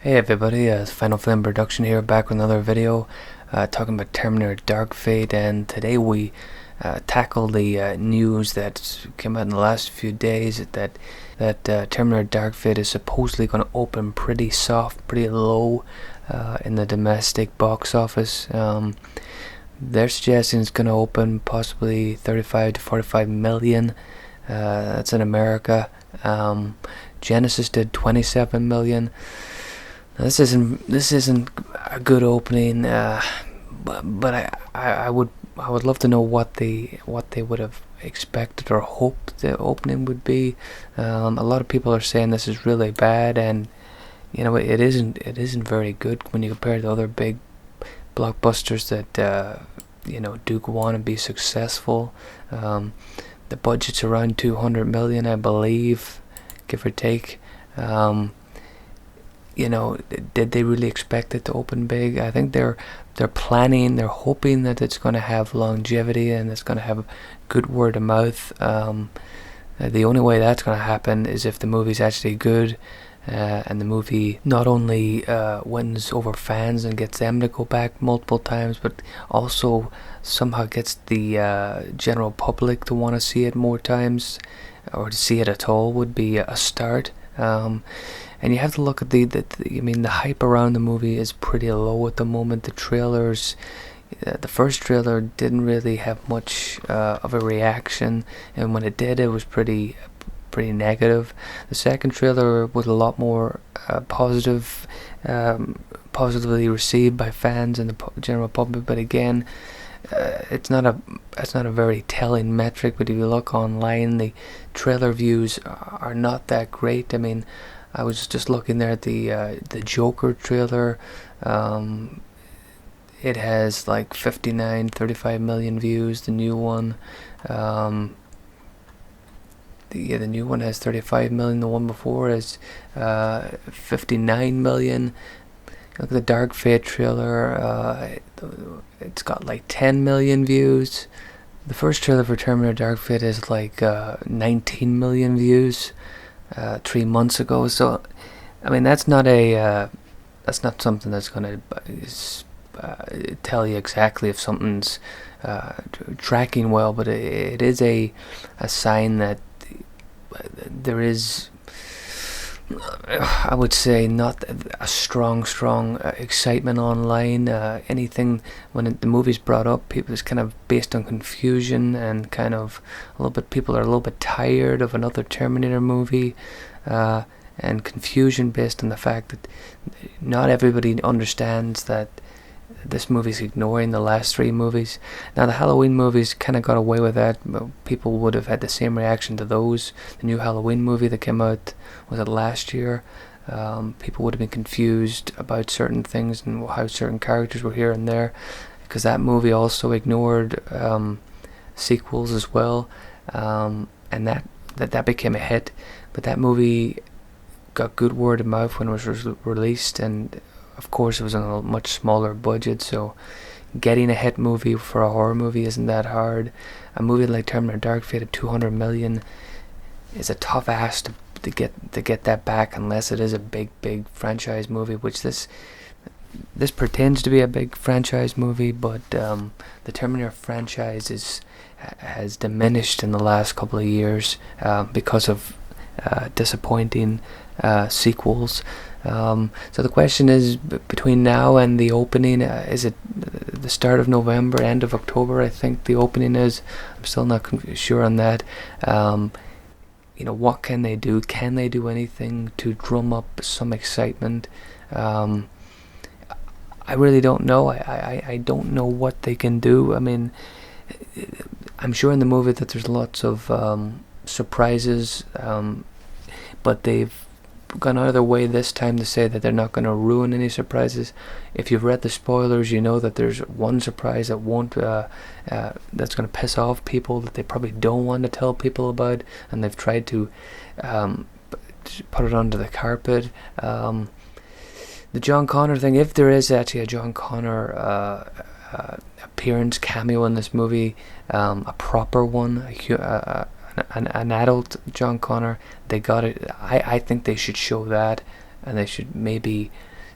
Hey everybody, Final Film Production here, back with another video talking about Terminator Dark Fate, and today we tackle the news that came out in the last few days that Terminator Dark Fate is supposedly going to open pretty soft, pretty low in the domestic box office. They're suggesting it's going to open possibly 35 to 45 million. That's in America. Genesis did 27 million. This isn't a good opening, but I would love to know what they would have expected or hoped the opening would be. A lot of people are saying this is really bad, and it isn't very good when you compare it to other big blockbusters that do go on and be successful. The budget's around 200 million, I believe, give or take. Did they really expect it to open big? I think they're planning, they're hoping that it's going to have longevity and it's going to have good word of mouth. The only way that's going to happen is if the movie's actually good, and the movie not only wins over fans and gets them to go back multiple times, but also somehow gets the general public to want to see it more times, or to see it at all would be a start. And you have to look at the hype around the movie is pretty low at the moment. The trailers, the first trailer didn't really have much of a reaction, and when it did, it was pretty negative. The second trailer was a lot more positively received by fans and the general public. But again, it's not a very telling metric. But if you look online, the trailer views are not that great. I mean, I was just looking there at the Joker trailer. It has like 35 million views. The new one, the new one has 35 million. The one before is 59 million. Look at the Dark Fate trailer. It's got like 10 million views. The first trailer for Terminator Dark Fate is like 19 million views 3 months ago. So, I mean, that's not something that's going to tell you exactly if something's tracking well, but it is a sign that there is, I would say, not a strong excitement online. Anything when the movie's brought up, people, it's kind of based on confusion and kind of people are a little bit tired of another Terminator movie, and confusion based on the fact that not everybody understands that this movie's ignoring the last three movies. Now, the Halloween movies kind of got away with that. People would have had the same reaction to those. The new Halloween movie that came out, was it last year? People would have been confused about certain things and how certain characters were here and there, because that movie also ignored sequels as well, and that became a hit. But that movie got good word of mouth when it was released, and of course it was on a much smaller budget, so getting a hit movie for a horror movie isn't that hard. A movie like Terminator Dark Fate at 200 million is a tough ask to get that back, unless it is a big franchise movie, which this pretends to be a big franchise movie, but the Terminator franchise has diminished in the last couple of years because of disappointing sequels. So the question is, between now and the opening, is it the start of November, end of October? I think the opening is. I'm still not sure on that. What can they do? Can they do anything to drum up some excitement? I really don't know. I don't know what they can do. I mean, I'm sure in the movie that there's lots of surprises, but they've gone out of their way this time to say that they're not going to ruin any surprises. If you've read the spoilers, you know that there's one surprise that won't that's going to piss off people, that they probably don't want to tell people about, and they've tried to put it under the carpet. The John Connor thing, if there is actually a John Connor appearance cameo in this movie, a proper one, an adult John Connor, they got it. I think they should show that, and they should maybe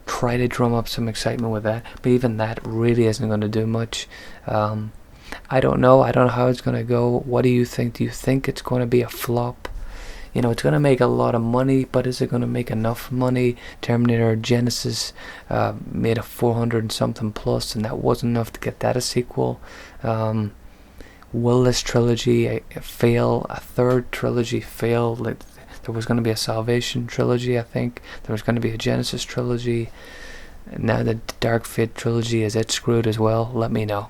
try to drum up some excitement with that, but even that really isn't going to do much. I don't know. I don't know how it's going to go. What do you think? Do you think it's going to be a flop? You know, it's going to make a lot of money, but is it going to make enough money? Terminator Genesis made a 400 and something plus, and that wasn't enough to get that a sequel. Will this trilogy fail? A third trilogy fail? Like, there was going to be a Salvation trilogy, I think. There was going to be a Genesis trilogy. Now the Dark Fate trilogy, is it screwed as well? Let me know.